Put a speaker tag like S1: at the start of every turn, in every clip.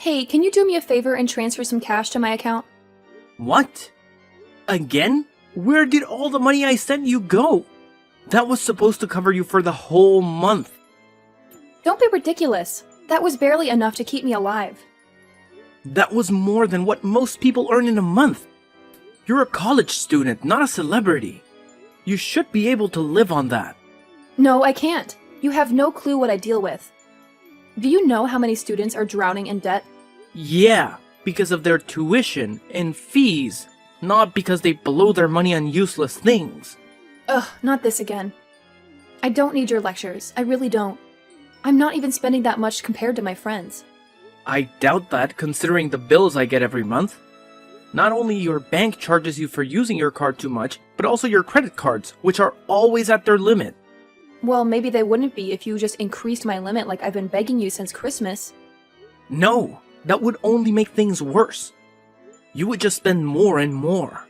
S1: Hey, can you do me a favor and transfer some cash to my account?
S2: What? Again? Where did all the money I sent you go? That was supposed to cover you for the whole month.
S1: Don't be ridiculous. That was barely enough to keep me alive.
S2: That was more than what most people earn in a month. You're a college student, not a celebrity. You should be able to live on that.
S1: No, I can't. You have no clue what I deal with. Do you know how many students are drowning in debt?
S2: Yeah, because of their tuition and fees, not because they blow their money on useless things.
S1: Ugh, not this again. I don't need your lectures. I really don't. I'm not even spending that much compared to my friends.
S2: I doubt that, considering the bills I get every month. Not only your bank charges you for using your card too much, but also your credit cards, which are always at their limit.
S1: Well, maybe they wouldn't be if you just increased my limit like I've been begging you since Christmas.
S2: No, that would only make things worse. You would just spend more and more.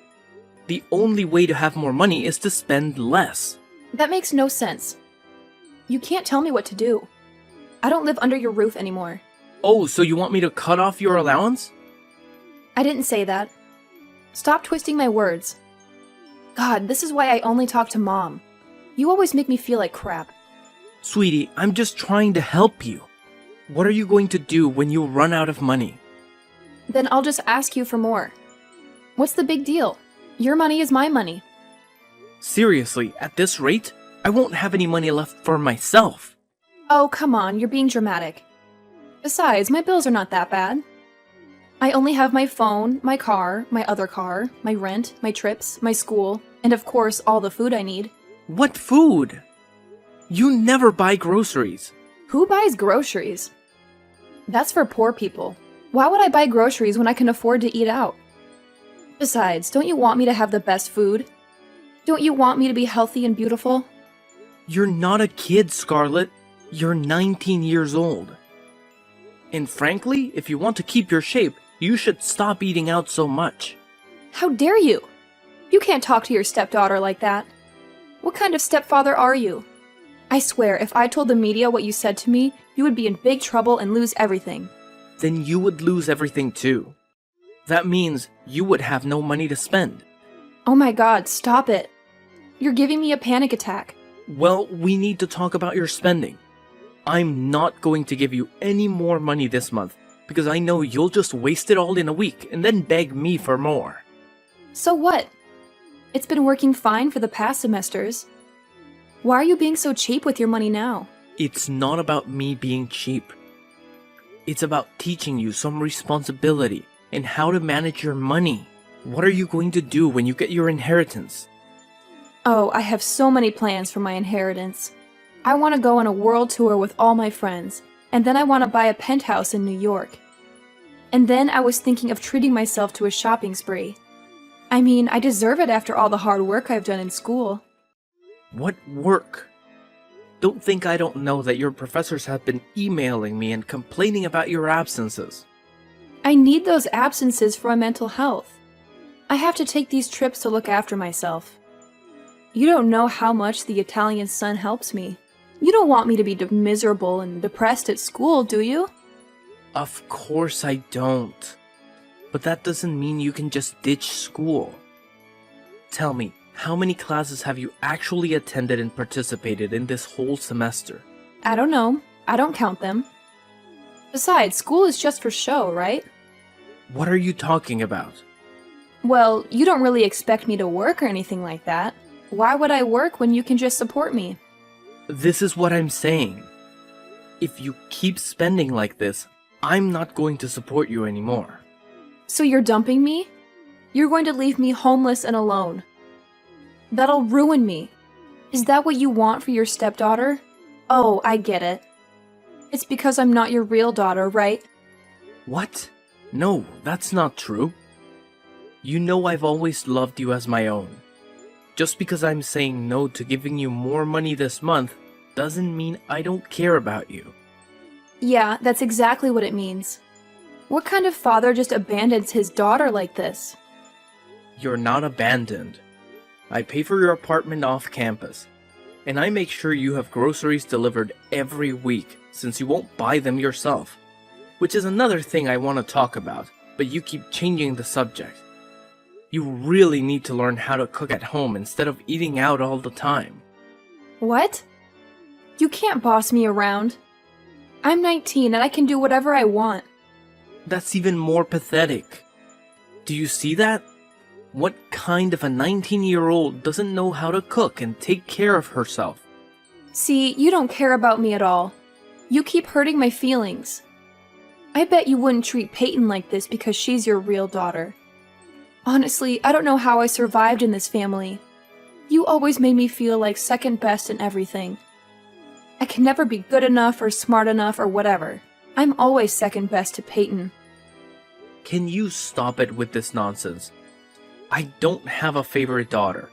S2: The only way to have more money is to spend less.
S1: That makes no sense. You can't tell me what to do. I don't live under your roof anymore.
S2: Oh, so you want me to cut off your allowance?
S1: I didn't say that. Stop twisting my words. God, this is why I only talk to Mom. You always make me feel like crap.
S2: Sweetie, I'm just trying to help you. What are you going to do when you run out of money?
S1: Then I'll just ask you for more. What's the big deal? Your money is my money.
S2: Seriously, at this rate, I won't have any money left for myself.
S1: Oh, come on, you're being dramatic. Besides, my bills are not that bad. I only have my phone, my car, my other car, my rent, my trips, my school, and of course, all the food I need.
S2: What food? You never buy groceries.
S1: Who buys groceries? That's for poor people. Why would I buy groceries when I can afford to eat out? Besides, don't you want me to have the best food? Don't you want me to be healthy and beautiful?
S2: You're not a kid, Scarlett. You're 19 years old. And frankly, if you want to keep your shape, you should stop eating out so much.
S1: How dare you? You can't talk to your stepdaughter like that. What kind of stepfather are you? I swear, if I told the media what you said to me, you would be in big trouble and lose everything.
S2: Then you would lose everything too. That means you would have no money to spend.
S1: Oh my God, stop it. You're giving me a panic attack.
S2: Well, we need to talk about your spending. I'm not going to give you any more money this month because I know you'll just waste it all in a week and then beg me for more.
S1: So what? It's been working fine for the past semesters. Why are you being so cheap with your money now?
S2: It's not about me being cheap. It's about teaching you some responsibility and how to manage your money. What are you going to do when you get your inheritance?
S1: Oh, I have so many plans for my inheritance. I want to go on a world tour with all my friends, and then I want to buy a penthouse in New York. And then I was thinking of treating myself to a shopping spree. I mean, I deserve it after all the hard work I've done in school.
S2: What work? Don't think I don't know that your professors have been emailing me and complaining about your absences.
S1: I need those absences for my mental health. I have to take these trips to look after myself. You don't know how much the Italian sun helps me. You don't want me to be miserable and depressed at school, do you?
S2: Of course I don't. But that doesn't mean you can just ditch school. Tell me, how many classes have you actually attended and participated in this whole semester?
S1: I don't know. I don't count them. Besides, school is just for show, right?
S2: What are you talking about?
S1: Well, you don't really expect me to work or anything like that. Why would I work when you can just support me?
S2: This is what I'm saying. If you keep spending like this, I'm not going to support you anymore.
S1: So you're dumping me? You're going to leave me homeless and alone. That'll ruin me. Is that what you want for your stepdaughter? Oh, I get it. It's because I'm not your real daughter, right?
S2: What? No, that's not true. You know I've always loved you as my own. Just because I'm saying no to giving you more money this month doesn't mean I don't care about you.
S1: Yeah, that's exactly what it means. What kind of father just abandons his daughter like this?
S2: You're not abandoned. I pay for your apartment off campus, and I make sure you have groceries delivered every week since you won't buy them yourself. which is another thing I want to talk about, but you keep changing the subject. You really need to learn how to cook at home instead of eating out all the time.
S1: What? You can't boss me around. I'm 19 and I can do whatever I want.
S2: That's even more pathetic. Do you see that? What kind of a 19-year-old doesn't know how to cook and take care of herself?
S1: See, you don't care about me at all. You keep hurting my feelings. I bet you wouldn't treat Peyton like this because she's your real daughter. Honestly, I don't know how I survived in this family. You always made me feel like second best in everything. I can never be good enough or smart enough or whatever. I'm always second best to Peyton.
S2: Can you stop it with this nonsense? I don't have a favorite daughter.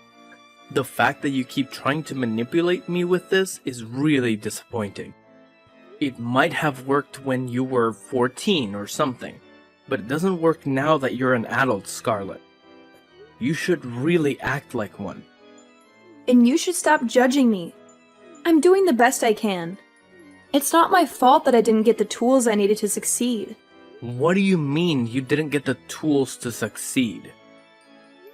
S2: The fact that you keep trying to manipulate me with this is really disappointing. It might have worked when you were 14 or something, but it doesn't work now that you're an adult, Scarlett. You should really act like one.
S1: And you should stop judging me. I'm doing the best I can. It's not my fault that I didn't get the tools I needed to succeed.
S2: What do you mean you didn't get the tools to succeed?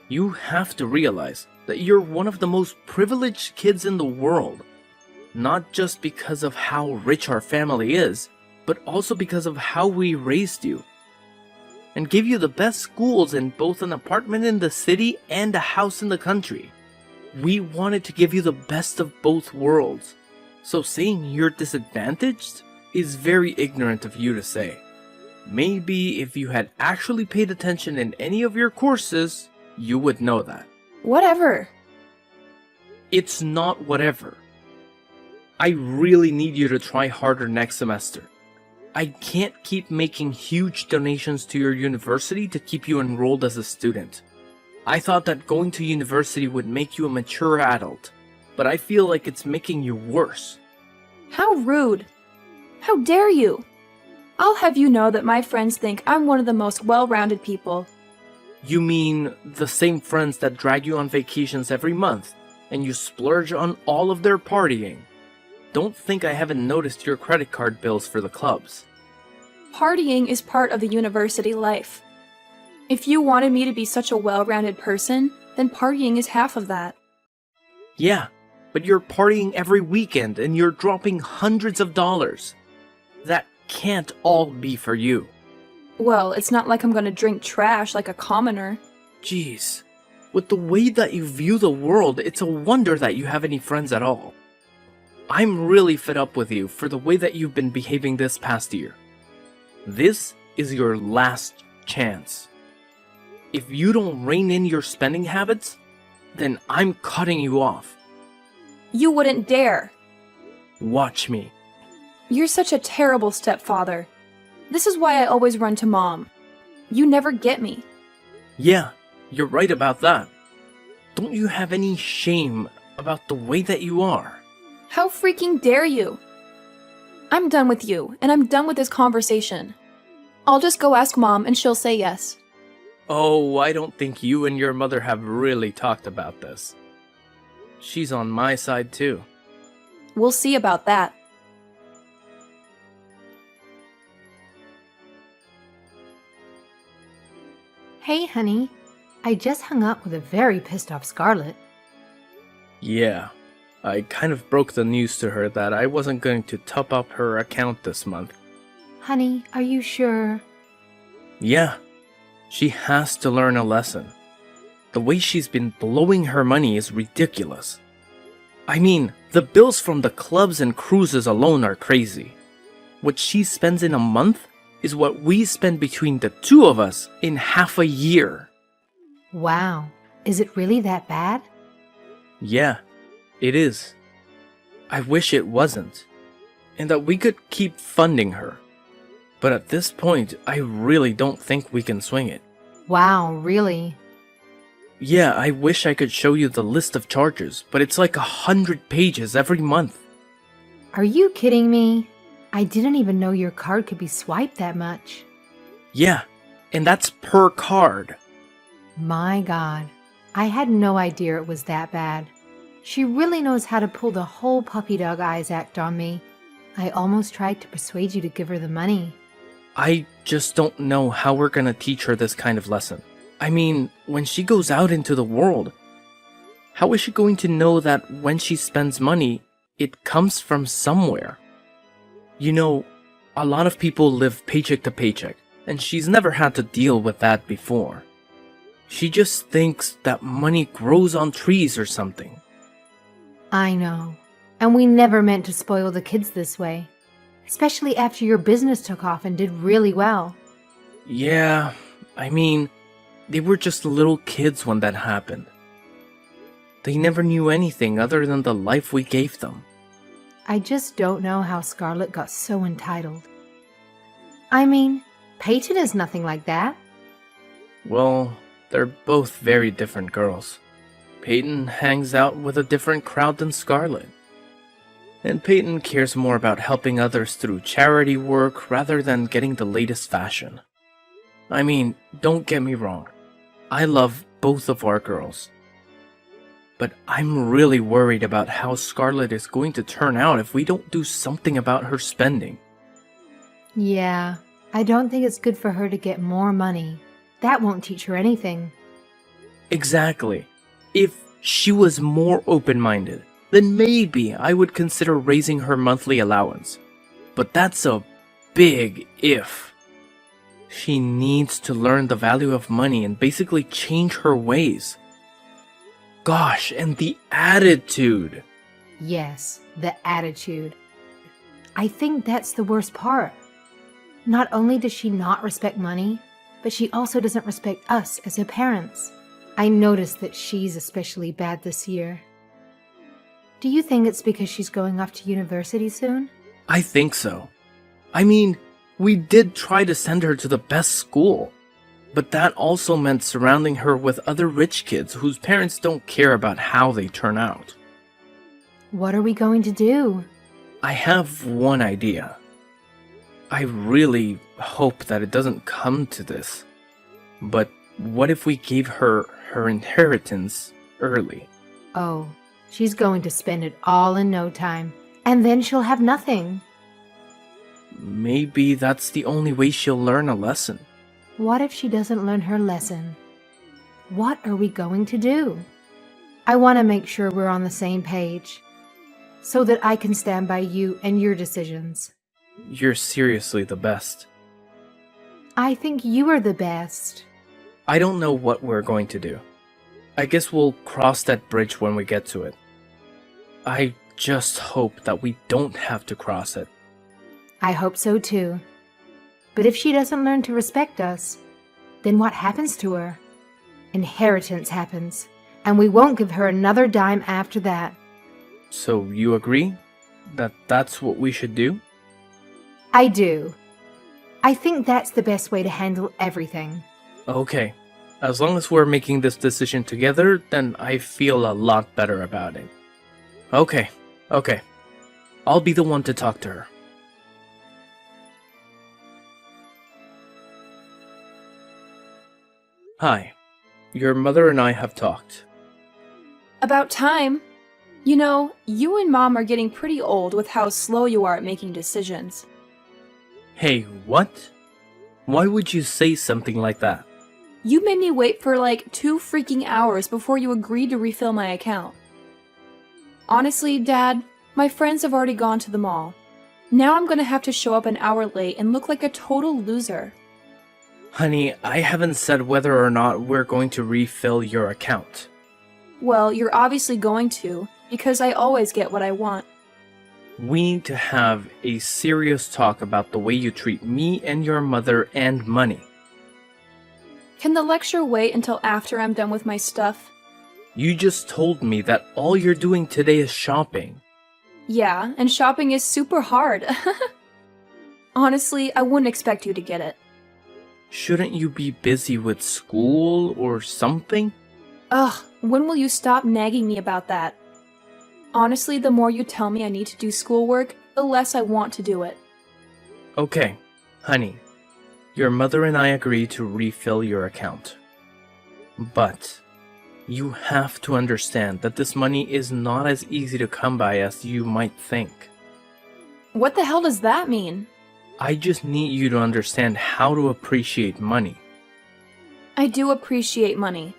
S2: You have to realize that you're one of the most privileged kids in the world. Not just because of how rich our family is, but also because of how we raised you. And gave you the best schools in both an apartment in the city and a house in the country. We wanted to give you the best of both worlds. So saying you're disadvantaged is very ignorant of you to say. Maybe if you had actually paid attention in any of your courses, you would know that.
S1: Whatever.
S2: It's not whatever. I really need you to try harder next semester. I can't keep making huge donations to your university to keep you enrolled as a student. I thought that going to university would make you a mature adult, but I feel like it's making you worse.
S1: How rude. How dare you? I'll have you know that my friends think I'm one of the most well-rounded people.
S2: You mean the same friends that drag you on vacations every month, and you splurge on all of their partying? Don't think I haven't noticed your credit card bills for the clubs.
S1: Partying is part of the university life. If you wanted me to be such a well-rounded person, then partying is half of that.
S2: Yeah, but you're partying every weekend and you're dropping hundreds of dollars. That can't all be for you.
S1: Well, it's not like I'm gonna drink trash like a commoner.
S2: Jeez, with the way that you view the world, it's a wonder that you have any friends at all. I'm really fed up with you for the way that you've been behaving this past year. This is your last chance. If you don't rein in your spending habits, then I'm cutting you off.
S1: You wouldn't dare.
S2: Watch me.
S1: You're such a terrible stepfather. This is why I always run to Mom. You never get me.
S2: Yeah, you're right about that. Don't you have any shame about the way that you are?
S1: How freaking dare you? I'm done with you, and I'm done with this conversation. I'll just go ask Mom and she'll say yes.
S2: Oh, I don't think you and your mother have really talked about this. She's on my side too.
S1: We'll see about that.
S3: Hey, honey. I just hung up with a very pissed off Scarlett.
S2: Yeah, I kind of broke the news to her that I wasn't going to top up her account this month.
S3: Honey, are you sure?
S2: Yeah, she has to learn a lesson. The way she's been blowing her money is ridiculous. I mean, the bills from the clubs and cruises alone are crazy. What she spends in a month is what we spend between the two of us in half a year.
S3: Wow. Is it really that bad?
S2: Yeah, it is. I wish it wasn't, and that we could keep funding her. But at this point, I really don't think we can swing it.
S3: Wow, really?
S2: Yeah, I wish I could show you the list of charges, but it's like 100 pages every month.
S3: Are you kidding me? I didn't even know your card could be swiped that much.
S2: Yeah, and that's per card.
S3: My God. I had no idea it was that bad. She really knows how to pull the whole puppy dog eyes act on me. I almost tried to persuade you to give her the money.
S2: I just don't know how we're gonna teach her this kind of lesson. I mean, when she goes out into the world, how is she going to know that when she spends money, it comes from somewhere? You know, a lot of people live paycheck to paycheck, and she's never had to deal with that before. She just thinks that money grows on trees or something.
S3: I know. And we never meant to spoil the kids this way. Especially after your business took off and did really well.
S2: Yeah, I mean, they were just little kids when that happened. They never knew anything other than the life we gave them.
S3: I just don't know how Scarlett got so entitled. I mean, Peyton is nothing like that.
S2: Well, they're both very different girls. Peyton hangs out with a different crowd than Scarlett. And Peyton cares more about helping others through charity work rather than getting the latest fashion. I mean, don't get me wrong. I love both of our girls. But I'm really worried about how Scarlett is going to turn out if we don't do something about her spending.
S3: Yeah, I don't think it's good for her to get more money. That won't teach her anything.
S2: Exactly. If she was more open-minded, then maybe I would consider raising her monthly allowance. But that's a big if. She needs to learn the value of money and basically change her ways. Gosh, and the attitude.
S3: Yes, the attitude. I think that's the worst part. Not only does she not respect money, but she also doesn't respect us as her parents. I noticed that she's especially bad this year. Do you think it's because she's going off to university soon?
S2: I think so. I mean, we did try to send her to the best school, but that also meant surrounding her with other rich kids whose parents don't care about how they turn out.
S3: What are we going to do?
S2: I have one idea. I really hope that it doesn't come to this, but what if we gave her her inheritance early?
S3: Oh, she's going to spend it all in no time, and then she'll have nothing.
S2: Maybe that's the only way she'll learn a lesson.
S3: What if she doesn't learn her lesson? What are we going to do? I want to make sure we're on the same page, so that I can stand by you and your decisions.
S2: You're seriously the best.
S3: I think you are the best.
S2: I don't know what we're going to do. I guess we'll cross that bridge when we get to it. I just hope that we don't have to cross it.
S3: I hope so too. But if she doesn't learn to respect us, then what happens to her? Inheritance happens, and we won't give her another dime after that.
S2: So you agree that that's what we should do?
S3: I do. I think that's the best way to handle everything.
S2: Okay. As long as we're making this decision together, then I feel a lot better about it. Okay. I'll be the one to talk to her. Hi. Your mother and I have talked.
S1: About time. You know, you and Mom are getting pretty old with how slow you are at making decisions.
S2: Hey, what? Why would you say something like that?
S1: You made me wait for like 2 freaking hours before you agreed to refill my account. Honestly, Dad, my friends have already gone to the mall. Now I'm gonna have to show up an hour late and look like a total loser.
S2: Honey, I haven't said whether or not we're going to refill your account.
S1: Well, you're obviously going to, because I always get what I want.
S2: We need to have a serious talk about the way you treat me and your mother and money.
S1: Can the lecture wait until after I'm done with my stuff?
S2: You just told me that all you're doing today is shopping.
S1: Yeah, and shopping is super hard. Honestly, I wouldn't expect you to get it.
S2: Shouldn't you be busy with school or something?
S1: Ugh, when will you stop nagging me about that? Honestly, the more you tell me I need to do schoolwork, the less I want to do it.
S2: Okay, honey. Your mother and I agree to refill your account. But you have to understand that this money is not as easy to come by as you might think.
S1: What the hell does that mean?
S2: I just need you to understand how to appreciate money.
S1: I do appreciate money.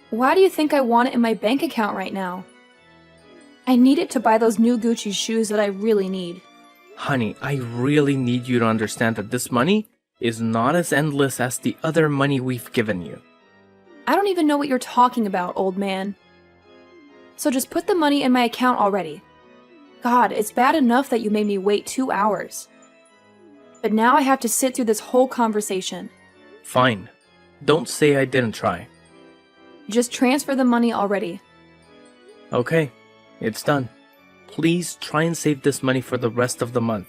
S1: Why do you think I want it in my bank account right now? I need it to buy those new Gucci shoes that I really need.
S2: Honey, I really need you to understand that this money is not as endless as the other money we've given you.
S1: I don't even know what you're talking about, old man. So just put the money in my account already. God, it's bad enough that you made me wait 2 hours. But now I have to sit through this whole conversation.
S2: Fine. Don't say I didn't try.
S1: Just transfer the money already.
S2: Okay, it's done. Please try and save this money for the rest of the month.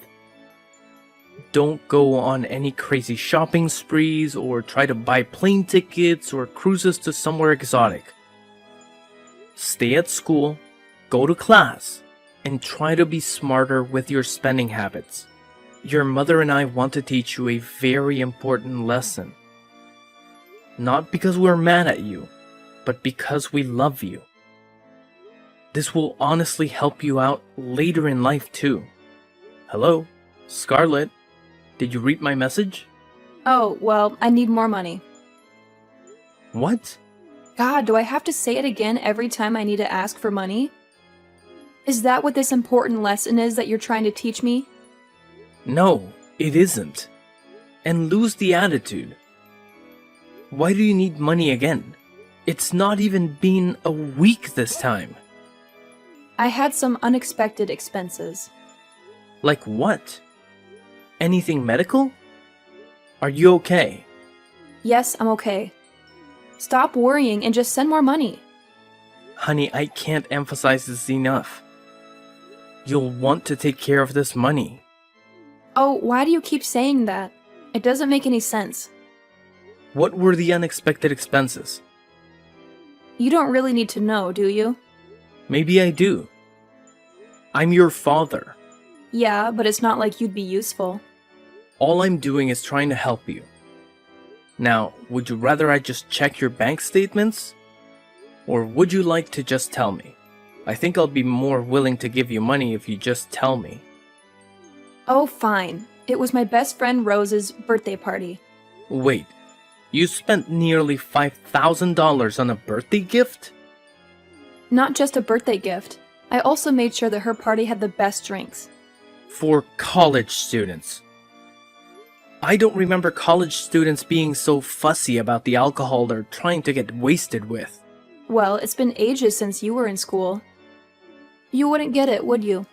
S2: Don't go on any crazy shopping sprees or try to buy plane tickets or cruises to somewhere exotic. Stay at school, go to class, and try to be smarter with your spending habits. Your mother and I want to teach you a very important lesson. Not because we're mad at you, but because we love you. This will honestly help you out later in life too. Hello, Scarlett? Did you read my message?
S1: Oh, well, I need more money.
S2: What?
S1: God, do I have to say it again every time I need to ask for money? Is that what this important lesson is that you're trying to teach me?
S2: No, it isn't. And lose the attitude. Why do you need money again? It's not even been a week this time.
S1: I had some unexpected expenses.
S2: Like what? Anything medical? Are you okay?
S1: Yes, I'm okay. Stop worrying and just send more money.
S2: Honey, I can't emphasize this enough. You'll want to take care of this money.
S1: Oh, why do you keep saying that? It doesn't make any sense.
S2: What were the unexpected expenses?
S1: You don't really need to know, do you?
S2: Maybe I do. I'm your father.
S1: Yeah, but it's not like you'd be useful.
S2: All I'm doing is trying to help you. Now, would you rather I just check your bank statements? Or would you like to just tell me? I think I'll be more willing to give you money if you just tell me.
S1: Oh, fine. It was my best friend Rose's birthday party.
S2: Wait, you spent nearly $5,000 on a birthday gift?
S1: Not just a birthday gift. I also made sure that her party had the best drinks.
S2: For college students. I don't remember college students being so fussy about the alcohol they're trying to get wasted with.
S1: Well, it's been ages since you were in school. You wouldn't get it, would you?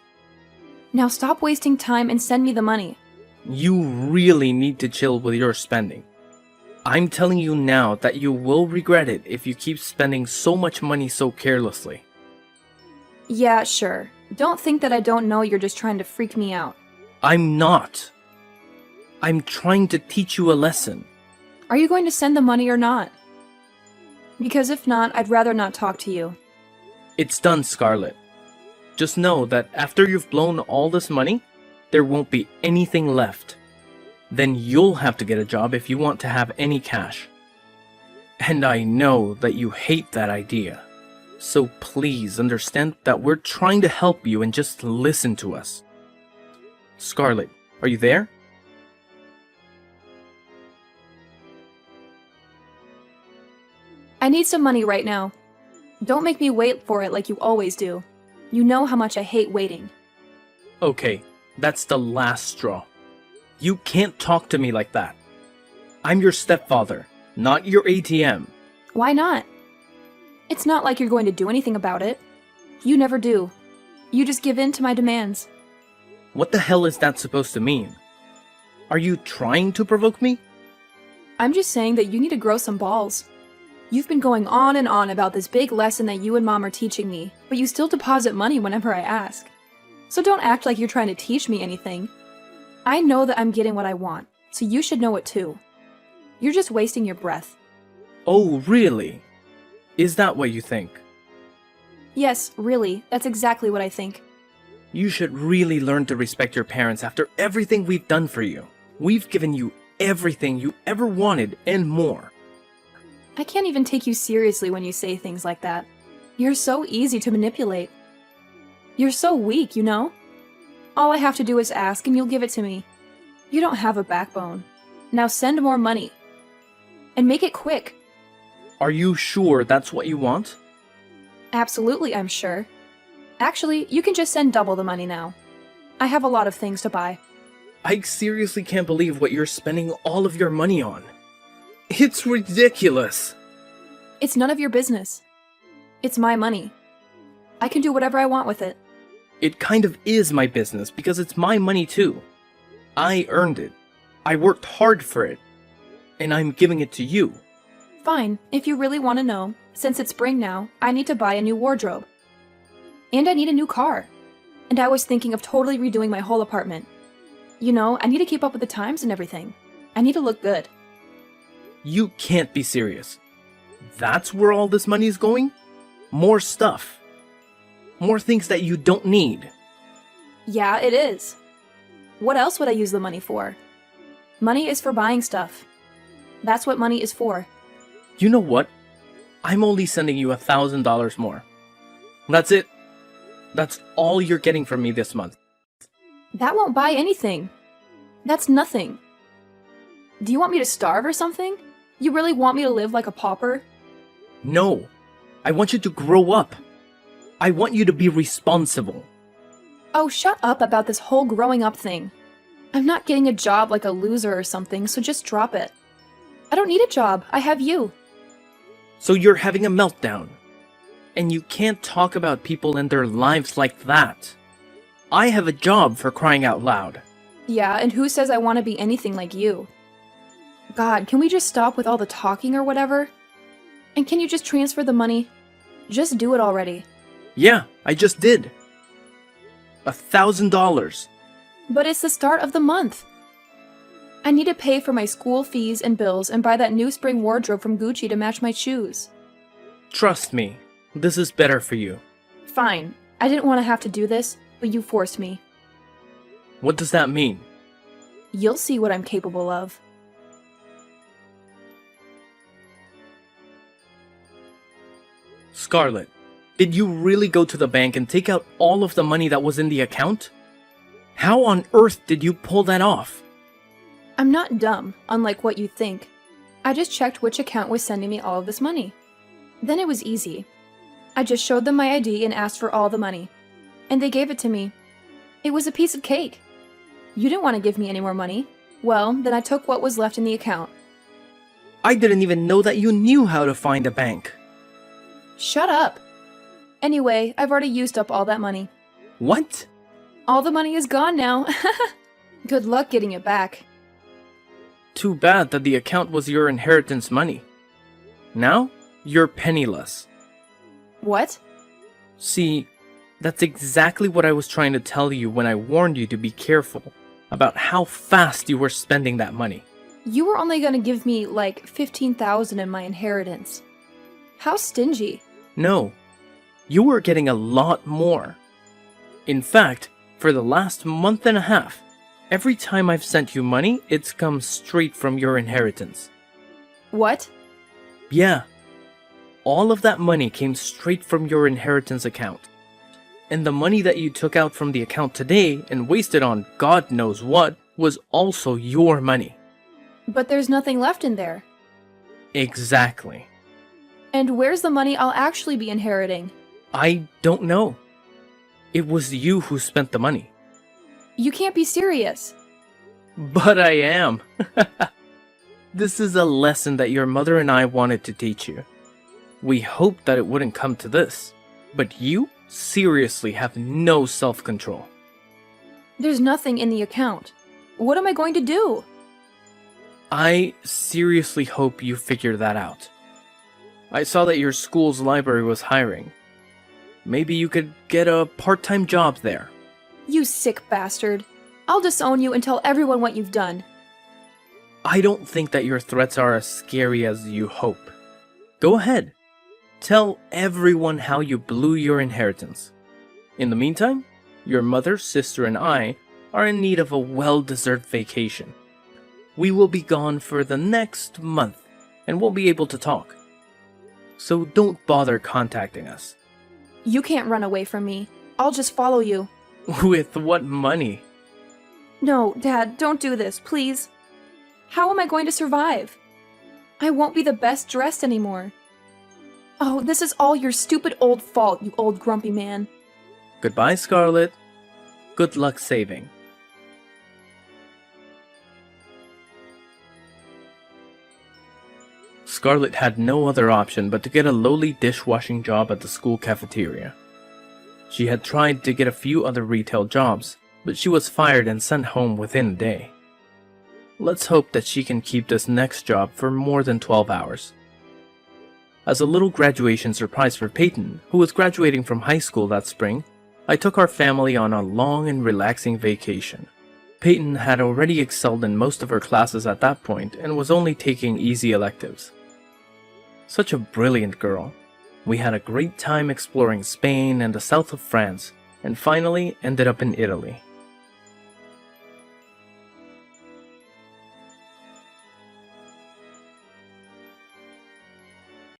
S1: Now stop wasting time and send me the money.
S2: You really need to chill with your spending. I'm telling you now that you will regret it if you keep spending so much money so carelessly.
S1: Yeah, sure. Don't think that I don't know you're just trying to freak me out.
S2: I'm not. I'm trying to teach you a lesson.
S1: Are you going to send the money or not? Because if not, I'd rather not talk to you.
S2: It's done, Scarlett. Just know that after you've blown all this money, there won't be anything left. Then you'll have to get a job if you want to have any cash. And I know that you hate that idea. So please understand that we're trying to help you and just listen to us. Scarlett, are you there?
S1: I need some money right now. Don't make me wait for it like you always do. You know how much I hate waiting.
S2: Okay, that's the last straw. You can't talk to me like that. I'm your stepfather, not your ATM.
S1: Why not? It's not like you're going to do anything about it. You never do. You just give in to my demands.
S2: What the hell is that supposed to mean? Are you trying to provoke me?
S1: I'm just saying that you need to grow some balls. You've been going on and on about this big lesson that you and Mom are teaching me, but you still deposit money whenever I ask. So don't act like you're trying to teach me anything. I know that I'm getting what I want, so you should know it too. You're just wasting your breath.
S2: Oh, really? Is that what you think?
S1: Yes, really, that's exactly what I think.
S2: You should really learn to respect your parents after everything we've done for you. We've given you everything you ever wanted and more.
S1: I can't even take you seriously when you say things like that. You're so easy to manipulate. You're so weak, you know? All I have to do is ask and you'll give it to me. You don't have a backbone. Now send more money. And make it quick.
S2: Are you sure that's what you want?
S1: Absolutely, I'm sure. Actually, you can just send double the money now. I have a lot of things to buy.
S2: I seriously can't believe what you're spending all of your money on. It's ridiculous.
S1: It's none of your business. It's my money. I can do whatever I want with it.
S2: It kind of is my business because it's my money too. I earned it. I worked hard for it. And I'm giving it to you.
S1: Fine, if you really want to know, since it's spring now, I need to buy a new wardrobe. And I need a new car. And I was thinking of totally redoing my whole apartment. You know, I need to keep up with the times and everything. I need to look good.
S2: You can't be serious. That's where all this money is going? More stuff. More things that you don't need.
S1: Yeah, it is. What else would I use the money for? Money is for buying stuff. That's what money is for.
S2: You know what? I'm only sending you $1,000 more. That's it. That's all you're getting from me this month.
S1: That won't buy anything. That's nothing. Do you want me to starve or something? You really want me to live like a pauper?
S2: No. I want you to grow up. I want you to be responsible.
S1: Oh, shut up about this whole growing up thing. I'm not getting a job like a loser or something, so just drop it. I don't need a job. I have you.
S2: So you're having a meltdown. And you can't talk about people and their lives like that. I have a job, for crying out loud.
S1: Yeah, and who says I want to be anything like you? God, can we just stop with all the talking or whatever? And can you just transfer the money? Just do it already.
S2: Yeah, I just did. $1,000.
S1: But it's the start of the month. I need to pay for my school fees and bills and buy that new spring wardrobe from Gucci to match my shoes.
S2: Trust me, this is better for you.
S1: Fine. I didn't want to have to do this, but you forced me.
S2: What does that mean?
S1: You'll see what I'm capable of.
S2: Scarlett, did you really go to the bank and take out all of the money that was in the account? How on earth did you pull that off?
S1: I'm not dumb, unlike what you think. I just checked which account was sending me all of this money. Then it was easy. I just showed them my ID and asked for all the money. And they gave it to me. It was a piece of cake. You didn't want to give me any more money. Well, then I took what was left in the account.
S2: I didn't even know that you knew how to find a bank.
S1: Shut up! Anyway, I've already used up all that money.
S2: What?
S1: All the money is gone now. Good luck getting it back.
S2: Too bad that the account was your inheritance money. Now, you're penniless.
S1: What?
S2: See, that's exactly what I was trying to tell you when I warned you to be careful about how fast you were spending that money.
S1: You were only gonna give me, like, $15,000 in my inheritance. How stingy.
S2: No, you were getting a lot more. In fact, for the last month and a half, every time I've sent you money, it's come straight from your inheritance.
S1: What?
S2: Yeah. All of that money came straight from your inheritance account. And the money that you took out from the account today and wasted on God knows what was also your money.
S1: But there's nothing left in there.
S2: Exactly.
S1: And where's the money I'll actually be inheriting?
S2: I don't know. It was you who spent the money.
S1: You can't be serious.
S2: But I am. This is a lesson that your mother and I wanted to teach you. We hoped that it wouldn't come to this, but you seriously have no self-control.
S1: There's nothing in the account. What am I going to do?
S2: I seriously hope you figure that out. I saw that your school's library was hiring. Maybe you could get a part-time job there.
S1: You sick bastard. I'll disown you and tell everyone what you've done.
S2: I don't think that your threats are as scary as you hope. Go ahead. Tell everyone how you blew your inheritance. In the meantime, your mother, sister, and I are in need of a well-deserved vacation. We will be gone for the next month, and won't be able to talk. So don't bother contacting us.
S1: You can't run away from me. I'll just follow you.
S2: With what money?
S1: No, Dad, don't do this, please. How am I going to survive? I won't be the best dressed anymore. Oh, this is all your stupid old fault, you old grumpy man.
S2: Goodbye, Scarlett. Good luck saving. Scarlett had no other option but to get a lowly dishwashing job at the school cafeteria. She had tried to get a few other retail jobs, but she was fired and sent home within a day. Let's hope that she can keep this next job for more than 12 hours. As a little graduation surprise for Peyton, who was graduating from high school that spring, I took our family on a long and relaxing vacation. Peyton had already excelled in most of her classes at that point and was only taking easy electives. Such a brilliant girl. We had a great time exploring Spain and the south of France, and finally ended up in Italy.